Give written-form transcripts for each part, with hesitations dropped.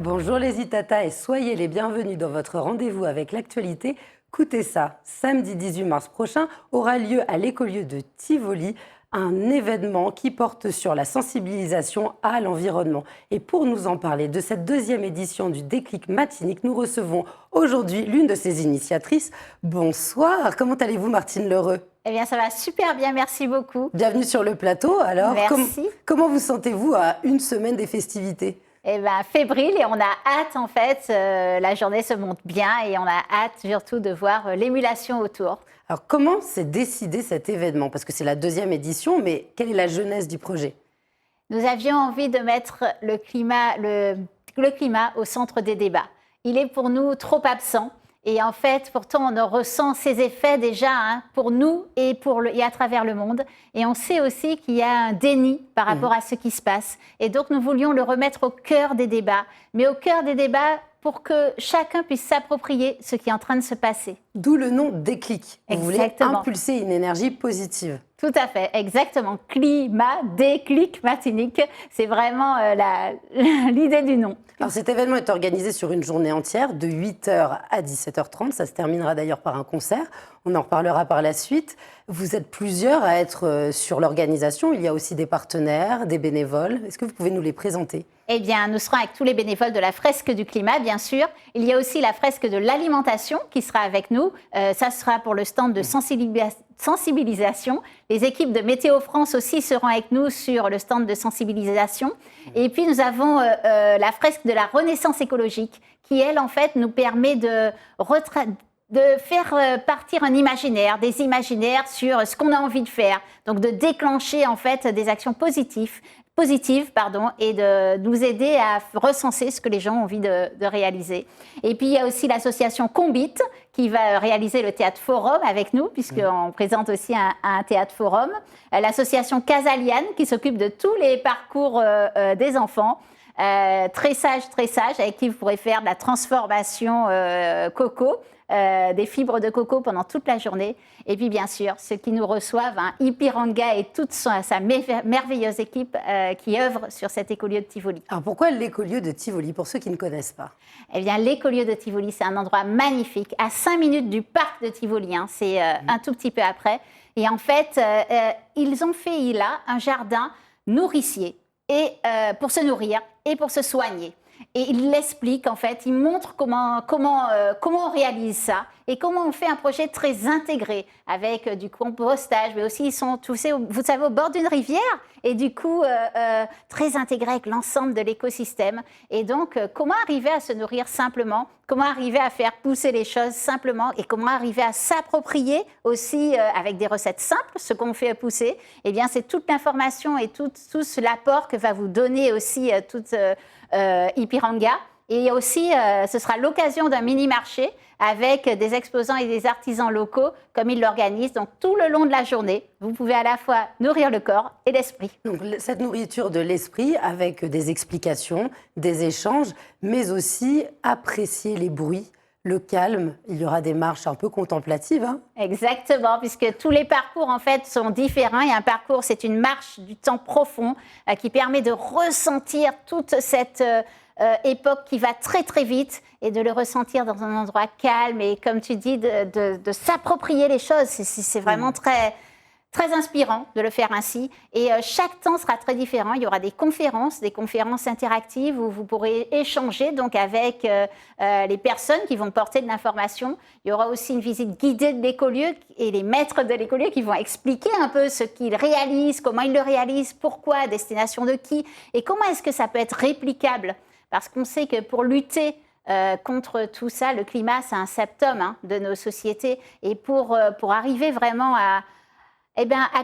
Bonjour les Itata et soyez les bienvenus dans votre rendez-vous avec l'actualité. Écoutez ça, samedi 18 mars prochain aura lieu à l'écolieu de Tivoli un événement qui porte sur la sensibilisation à l'environnement. Et pour nous en parler de cette deuxième édition du Déclic Matinique, nous recevons aujourd'hui l'une de ses initiatrices. Bonsoir, comment allez-vous Martine Lheureux ? Eh bien, ça va super bien, merci beaucoup. Bienvenue sur le plateau. Alors, merci. Comment vous sentez-vous à une semaine des festivités ? Eh bien, fébrile et on a hâte en fait, la journée se monte bien et on a hâte surtout de voir l'émulation autour. Alors, comment s'est décidé cet événement ? Parce que c'est la deuxième édition, mais quelle est la genèse du projet ? Nous avions envie de mettre le climat au centre des débats. Il est pour nous trop absent. Et en fait, pourtant, on en ressent ses effets déjà pour nous et à travers le monde. Et on sait aussi qu'il y a un déni par rapport à ce qui se passe. Et donc, nous voulions le remettre au cœur des débats. Mais au cœur des débats pour que chacun puisse s'approprier ce qui est en train de se passer. D'où le nom Déclic. Vous voulez impulser une énergie positive. Tout à fait, exactement. Climat, déclic matinique, c'est vraiment l'idée du nom. Alors cet événement est organisé sur une journée entière, de 8h à 17h30. Ça se terminera d'ailleurs par un concert. On en reparlera par la suite. Vous êtes plusieurs à être sur l'organisation. Il y a aussi des partenaires, des bénévoles. Est-ce que vous pouvez nous les présenter ? Eh bien, nous serons avec tous les bénévoles de la fresque du climat, bien sûr. Il y a aussi la fresque de l'alimentation qui sera avec nous. Ça sera pour le stand de sensibilisation. Les équipes de Météo France aussi seront avec nous sur le stand de sensibilisation. Et puis, nous avons la fresque de la renaissance écologique qui, elle, en fait, nous permet de faire partir un imaginaire, des imaginaires sur ce qu'on a envie de faire. Donc, de déclencher, en fait, des actions positives, et de nous aider à recenser ce que les gens ont envie de réaliser. Et puis, il y a aussi l'association Combit qui va réaliser le théâtre forum avec nous, puisqu'on présente aussi un théâtre forum. L'association Casaliane qui s'occupe de tous les parcours des enfants. Très sage, avec qui vous pourrez faire de la transformation coco, des fibres de coco pendant toute la journée. Et puis bien sûr, ceux qui nous reçoivent, Ipiranga et toute sa merveilleuse équipe qui œuvre sur cet écolieu de Tivoli. Alors pourquoi l'écolieu de Tivoli, pour ceux qui ne connaissent pas ? Eh bien, l'écolieu de Tivoli, c'est un endroit magnifique, à 5 minutes du parc de Tivoli, c'est un tout petit peu après. Et en fait, ils ont fait là un jardin nourricier et pour se nourrir et pour se soigner. Et il l'explique, en fait, il montre comment on réalise ça et comment on fait un projet très intégré avec du compostage, mais aussi ils sont, vous savez, au bord d'une rivière et du coup très intégré avec l'ensemble de l'écosystème. Et donc, comment arriver à se nourrir simplement, comment arriver à faire pousser les choses simplement et comment arriver à s'approprier aussi avec des recettes simples ce qu'on fait pousser. Eh bien, c'est toute l'information et tout l'apport que va vous donner aussi Ipiranga. Et aussi, ce sera l'occasion d'un mini-marché avec des exposants et des artisans locaux, comme ils l'organisent. Donc, tout le long de la journée, vous pouvez à la fois nourrir le corps et l'esprit. Donc, cette nourriture de l'esprit avec des explications, des échanges, mais aussi apprécier les bruits, le calme. Il y aura des marches un peu contemplatives. Exactement, puisque tous les parcours, en fait, sont différents. Et un parcours, c'est une marche du temps profond qui permet de ressentir toute cette époque qui va très, très vite et de le ressentir dans un endroit calme et, comme tu dis, de s'approprier les choses. C'est vraiment très inspirant de le faire ainsi. Et chaque temps sera très différent. Il y aura des conférences interactives où vous pourrez échanger donc, avec les personnes qui vont porter de l'information. Il y aura aussi une visite guidée de l'écolieu et les maîtres de l'écolieu qui vont expliquer un peu ce qu'ils réalisent, comment ils le réalisent, pourquoi, à destination de qui et comment est-ce que ça peut être réplicable. Parce qu'on sait que pour lutter contre tout ça, le climat, c'est un symptôme de nos sociétés. Et pour arriver vraiment à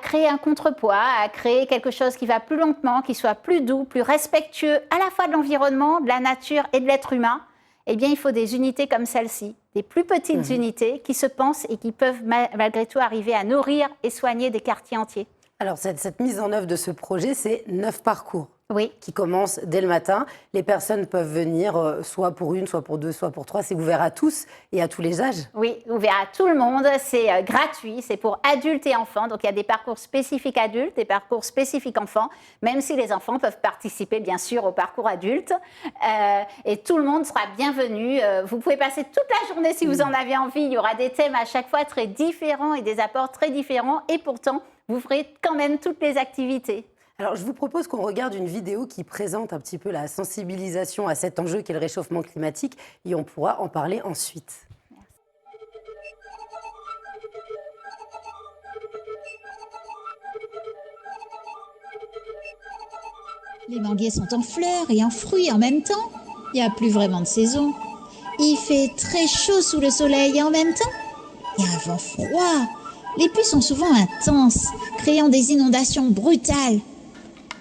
créer un contrepoids, à créer quelque chose qui va plus lentement, qui soit plus doux, plus respectueux à la fois de l'environnement, de la nature et de l'être humain, eh bien, il faut des unités comme celle-ci, des plus petites unités qui se pensent et qui peuvent malgré tout arriver à nourrir et soigner des quartiers entiers. Alors, cette mise en œuvre de ce projet, c'est 9 parcours. Oui. qui commence dès le matin. Les personnes peuvent venir soit pour une, soit pour deux, soit pour trois. C'est ouvert à tous et à tous les âges. Oui, ouvert à tout le monde, c'est gratuit, c'est pour adultes et enfants. Donc il y a des parcours spécifiques adultes, des parcours spécifiques enfants, même si les enfants peuvent participer bien sûr au parcours adulte. Et tout le monde sera bienvenu. Vous pouvez passer toute la journée si vous en avez envie. Il y aura des thèmes à chaque fois très différents et des apports très différents. Et pourtant, vous ferez quand même toutes les activités. Alors, je vous propose qu'on regarde une vidéo qui présente un petit peu la sensibilisation à cet enjeu qu'est le réchauffement climatique et on pourra en parler ensuite. Les manguiers sont en fleurs et en fruits en même temps. Il n'y a plus vraiment de saison. Il fait très chaud sous le soleil et en même temps, il y a un vent froid. Les pluies sont souvent intenses, créant des inondations brutales.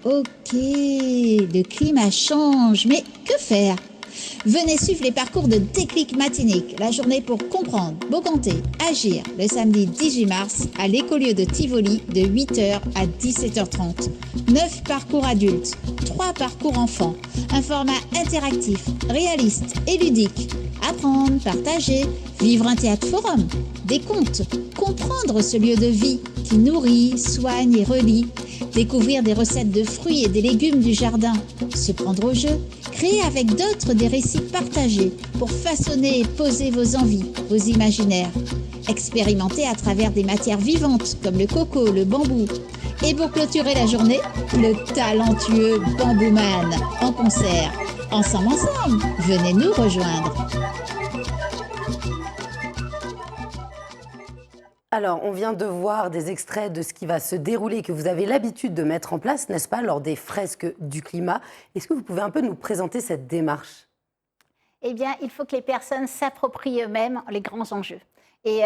Ok, le climat change, mais que faire? Venez suivre les parcours de Déclic Matinique, la journée pour comprendre, boganter, agir, le samedi 18 mars à l'écolieu de Tivoli de 8h à 17h30. 9 parcours adultes, 3 parcours enfants, un format interactif, réaliste et ludique. Apprendre, partager, vivre un théâtre forum, des contes, comprendre ce lieu de vie qui nourrit, soigne et relie, découvrir des recettes de fruits et des légumes du jardin, se prendre au jeu, créer avec d'autres des récits partagés pour façonner et poser vos envies, vos imaginaires, expérimenter à travers des matières vivantes comme le coco, le bambou. Et pour clôturer la journée, le talentueux Bambouman en concert. Ensemble, venez nous rejoindre. Alors, on vient de voir des extraits de ce qui va se dérouler, que vous avez l'habitude de mettre en place, n'est-ce pas, lors des fresques du climat. Est-ce que vous pouvez un peu nous présenter cette démarche ? Eh bien, il faut que les personnes s'approprient eux-mêmes les grands enjeux. Et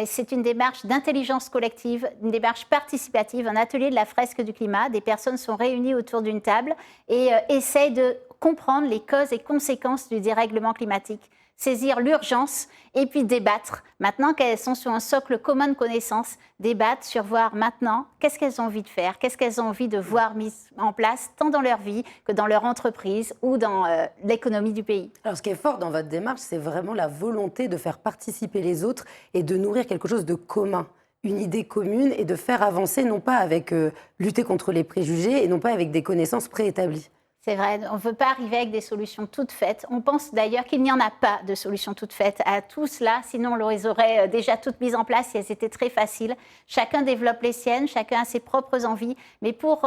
c'est une démarche d'intelligence collective, une démarche participative, un atelier de la fresque du climat. Des personnes sont réunies autour d'une table et essayent de comprendre les causes et conséquences du dérèglement climatique, saisir l'urgence et puis débattre. Maintenant qu'elles sont sur un socle commun de connaissances, débattre sur voir maintenant qu'est-ce qu'elles ont envie de faire, qu'est-ce qu'elles ont envie de voir mis en place, tant dans leur vie que dans leur entreprise ou dans l'économie du pays. Alors, ce qui est fort dans votre démarche, c'est vraiment la volonté de faire participer les autres et de nourrir quelque chose de commun, une idée commune et de faire avancer, non pas avec lutter contre les préjugés et non pas avec des connaissances préétablies. C'est vrai, on ne veut pas arriver avec des solutions toutes faites. On pense d'ailleurs qu'il n'y en a pas de solutions toutes faites à tout cela, sinon on les aurait déjà toutes mises en place si elles étaient très faciles. Chacun développe les siennes, chacun a ses propres envies, mais pour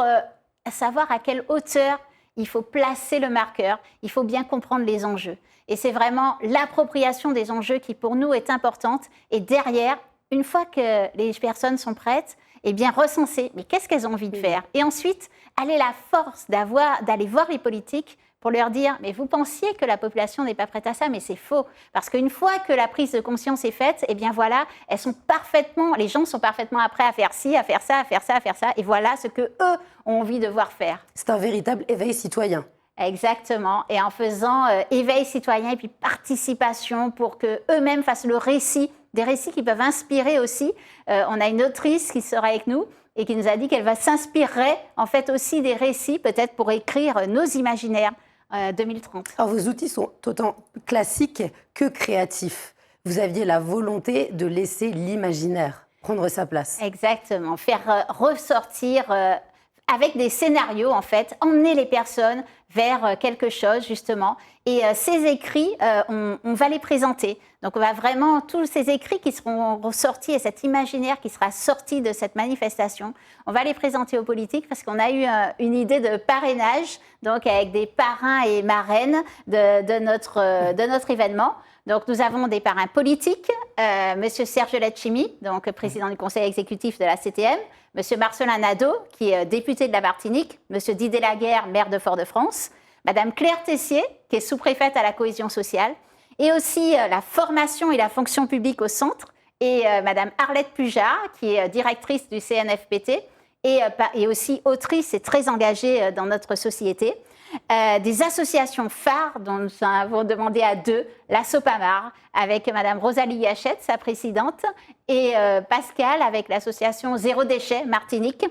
savoir à quelle hauteur il faut placer le marqueur, il faut bien comprendre les enjeux. Et c'est vraiment l'appropriation des enjeux qui pour nous est importante. Et derrière, une fois que les personnes sont prêtes, eh bien recenser, mais qu'est-ce qu'elles ont envie de faire? Et ensuite, aller la force d'aller voir les politiques pour leur dire, mais vous pensiez que la population n'est pas prête à ça, mais c'est faux. Parce qu'une fois que la prise de conscience est faite, eh bien voilà, les gens sont parfaitement prêts à faire ci, à faire ça, à faire ça, à faire ça, et voilà ce qu'eux ont envie de voir faire. C'est un véritable éveil citoyen. Exactement, et en faisant éveil citoyen et puis participation pour qu'eux-mêmes fassent le récit, des récits qui peuvent inspirer aussi. On a une autrice qui sera avec nous et qui nous a dit qu'elle s'inspirerait en fait aussi des récits, peut-être pour écrire nos imaginaires 2030. Alors vos outils sont autant classiques que créatifs. Vous aviez la volonté de laisser l'imaginaire prendre sa place. Exactement, faire ressortir avec des scénarios en fait, emmener les personnes vers quelque chose justement. Et ces écrits, on va les présenter. Donc on va vraiment, tous ces écrits qui seront ressortis et cet imaginaire qui sera sorti de cette manifestation, on va les présenter aux politiques parce qu'on a eu une idée de parrainage, donc avec des parrains et marraines de notre événement. Donc nous avons des parrains politiques, Monsieur Serge Letchimy, donc président du conseil exécutif de la CTM, Monsieur Marcelin Nadeau, qui est député de la Martinique, Monsieur Didier Laguerre, maire de Fort-de-France, Madame Claire Tessier, qui est sous-préfète à la cohésion sociale, et aussi la formation et la fonction publique au centre, et Madame Arlette Pujard, qui est directrice du CNFPT, et aussi autrice et très engagée dans notre société. Des associations phares dont nous avons demandé à deux, la Sopamar avec Madame Rosalie Hachette, sa présidente, et Pascal avec l'association Zéro Déchet Martinique,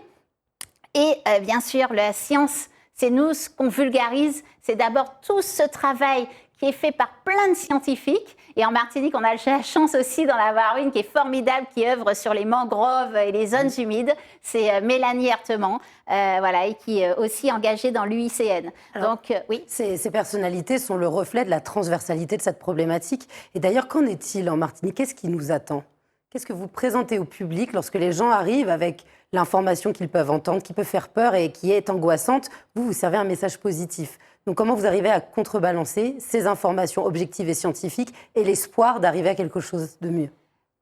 et bien sûr la Science C'est nous, ce qu'on vulgarise, c'est d'abord tout ce travail qui est fait par plein de scientifiques. Et en Martinique, on a la chance aussi d'en avoir une qui est formidable, qui œuvre sur les mangroves et les zones humides. C'est Mélanie Herteman, voilà, et qui est aussi engagée dans l'UICN. Donc, oui. Ces personnalités sont le reflet de la transversalité de cette problématique. Et d'ailleurs, qu'en est-il en Martinique? Qu'est-ce qui nous attend? Qu'est-ce que vous présentez au public lorsque les gens arrivent avec l'information qu'ils peuvent entendre, qui peut faire peur et qui est angoissante? Vous servez un message positif. Donc comment vous arrivez à contrebalancer ces informations objectives et scientifiques et l'espoir d'arriver à quelque chose de mieux?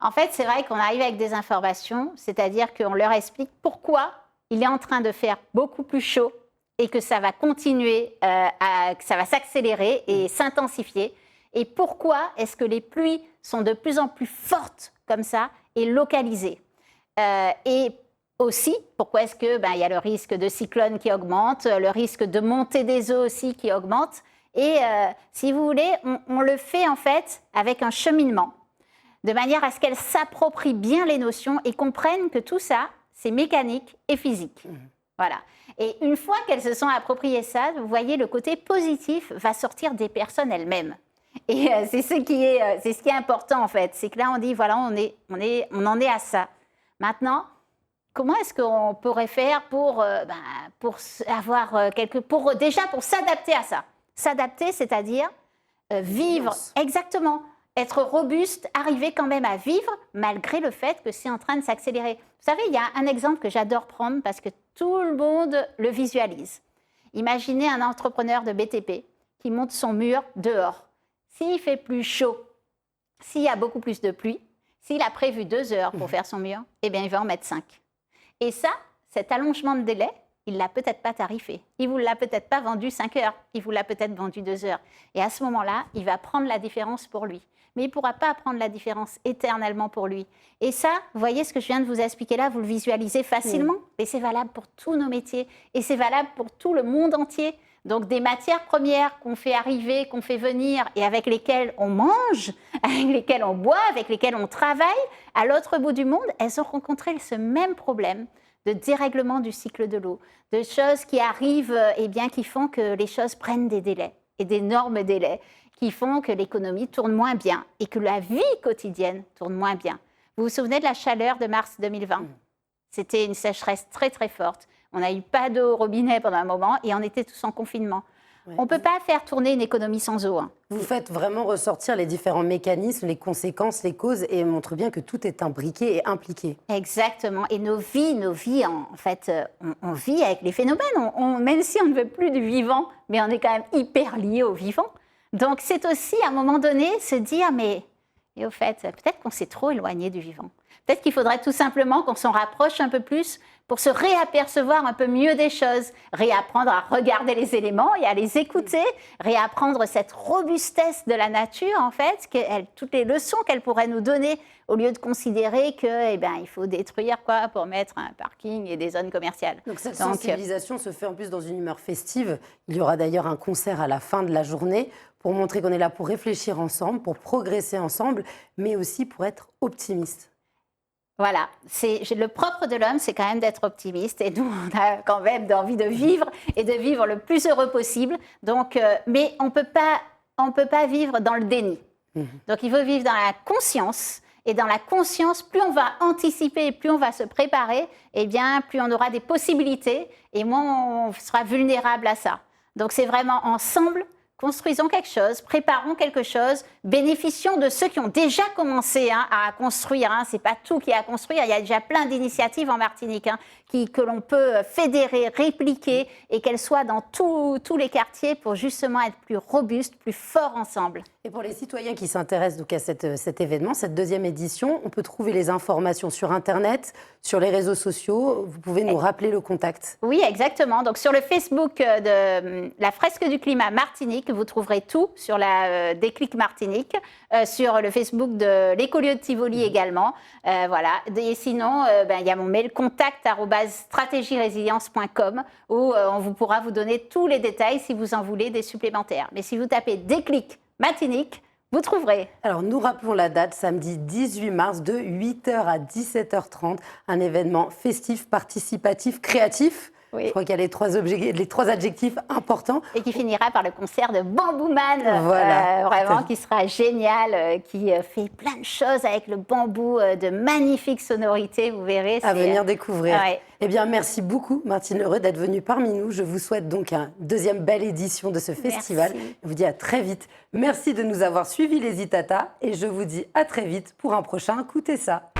En fait, c'est vrai qu'on arrive avec des informations, c'est-à-dire qu'on leur explique pourquoi il est en train de faire beaucoup plus chaud et que ça va continuer, que ça va s'accélérer et s'intensifier. Et pourquoi est-ce que les pluies sont de plus en plus fortes comme ça et localisées. Et aussi, pourquoi est-ce que y a le risque de cyclone qui augmente, le risque de montée des eaux aussi qui augmente. Et si vous voulez, on le fait en fait avec un cheminement, de manière à ce qu'elles s'approprient bien les notions et comprennent que tout ça, c'est mécanique et physique. Voilà. Et une fois qu'elles se sont appropriées ça, vous voyez, le côté positif va sortir des personnes elles-mêmes. Et c'est ce qui est important en fait, c'est que là on dit voilà, on en est à ça. Maintenant, comment est-ce qu'on pourrait faire pour s'adapter à ça? S'adapter, c'est-à-dire vivre exactement, être robuste, arriver quand même à vivre malgré le fait que c'est en train de s'accélérer. Vous savez, il y a un exemple que j'adore prendre parce que tout le monde le visualise. Imaginez un entrepreneur de BTP qui monte son mur dehors. S'il fait plus chaud, s'il y a beaucoup plus de pluie, s'il a prévu 2 heures pour faire son mur, eh bien, il va en mettre 5. Et ça, cet allongement de délai, il ne l'a peut-être pas tarifé. Il ne vous l'a peut-être pas vendu 5 heures. Il vous l'a peut-être vendu 2 heures. Et à ce moment-là, il va prendre la différence pour lui. Mais il ne pourra pas prendre la différence éternellement pour lui. Et ça, vous voyez ce que je viens de vous expliquer là, vous le visualisez facilement. Et c'est valable pour tous nos métiers. Et c'est valable pour tout le monde entier. Donc des matières premières qu'on fait arriver, qu'on fait venir et avec lesquelles on mange, avec lesquelles on boit, avec lesquelles on travaille, à l'autre bout du monde, elles ont rencontré ce même problème de dérèglement du cycle de l'eau, de choses qui arrivent qui font que les choses prennent des délais et d'énormes délais, qui font que l'économie tourne moins bien et que la vie quotidienne tourne moins bien. Vous vous souvenez de la chaleur de mars 2020 ? C'était une sécheresse très très forte. On n'a eu pas d'eau au robinet pendant un moment et on était tous en confinement. Ouais. On ne peut pas faire tourner une économie sans eau. Vous faites vraiment ressortir les différents mécanismes, les conséquences, les causes et montre bien que tout est imbriqué et impliqué. Exactement. Et nos vies, en fait, on vit avec les phénomènes. Même si on ne veut plus du vivant, mais on est quand même hyper lié au vivant. Donc c'est aussi à un moment donné se dire, et au fait, peut-être qu'on s'est trop éloigné du vivant. Peut-être qu'il faudrait tout simplement qu'on s'en rapproche un peu plus pour se réapercevoir un peu mieux des choses, réapprendre à regarder les éléments et à les écouter, réapprendre cette robustesse de la nature, en fait, toutes les leçons qu'elle pourrait nous donner, au lieu de considérer il faut détruire pour mettre un parking et des zones commerciales. Donc cette sensibilisation se fait en plus dans une humeur festive. Il y aura d'ailleurs un concert à la fin de la journée pour montrer qu'on est là pour réfléchir ensemble, pour progresser ensemble, mais aussi pour être optimiste. Voilà, le propre de l'homme, c'est quand même d'être optimiste. Et nous, on a quand même envie de vivre et de vivre le plus heureux possible. Donc, mais on peut pas vivre dans le déni. Donc, il faut vivre dans la conscience. Et dans la conscience, plus on va anticiper, plus on va se préparer, plus on aura des possibilités et moins on sera vulnérable à ça. Donc, c'est vraiment ensemble. Construisons quelque chose, préparons quelque chose, bénéficions de ceux qui ont déjà commencé à construire. C'est pas tout qui est à construire. Il y a déjà plein d'initiatives en Martinique que l'on peut fédérer, répliquer et qu'elles soient dans tous les quartiers pour justement être plus robustes, plus forts ensemble. Et pour les citoyens qui s'intéressent donc à cet événement, cette deuxième édition, on peut trouver les informations sur Internet, sur les réseaux sociaux. Vous pouvez nous rappeler le contact? Oui, exactement. Donc sur le Facebook de la fresque du climat Martinique, vous trouverez tout sur la Déclic Martinique, sur le Facebook de l'écolieu de Tivoli également. Voilà. Et sinon, il y a mon mail contact@stratégierésilience.com où on pourra vous donner tous les détails si vous en voulez des supplémentaires. Mais si vous tapez Déclic Martinique, vous trouverez. Alors, nous rappelons la date, samedi 18 mars, de 8h à 17h30, un événement festif, participatif, créatif. Oui. Je crois qu'il y a les trois adjectifs importants. Et qui finira par le concert de Bamboo Man, Voilà. vraiment, qui sera génial, qui fait plein de choses avec le bambou, de magnifiques sonorités, vous verrez. À venir découvrir. Ouais. Eh bien, merci beaucoup, Martine L'Heureux, d'être venue parmi nous. Je vous souhaite donc une deuxième belle édition de ce festival. Merci. Je vous dis à très vite. Merci de nous avoir suivis, les Itata. Et je vous dis à très vite pour un prochain Écoutez ça.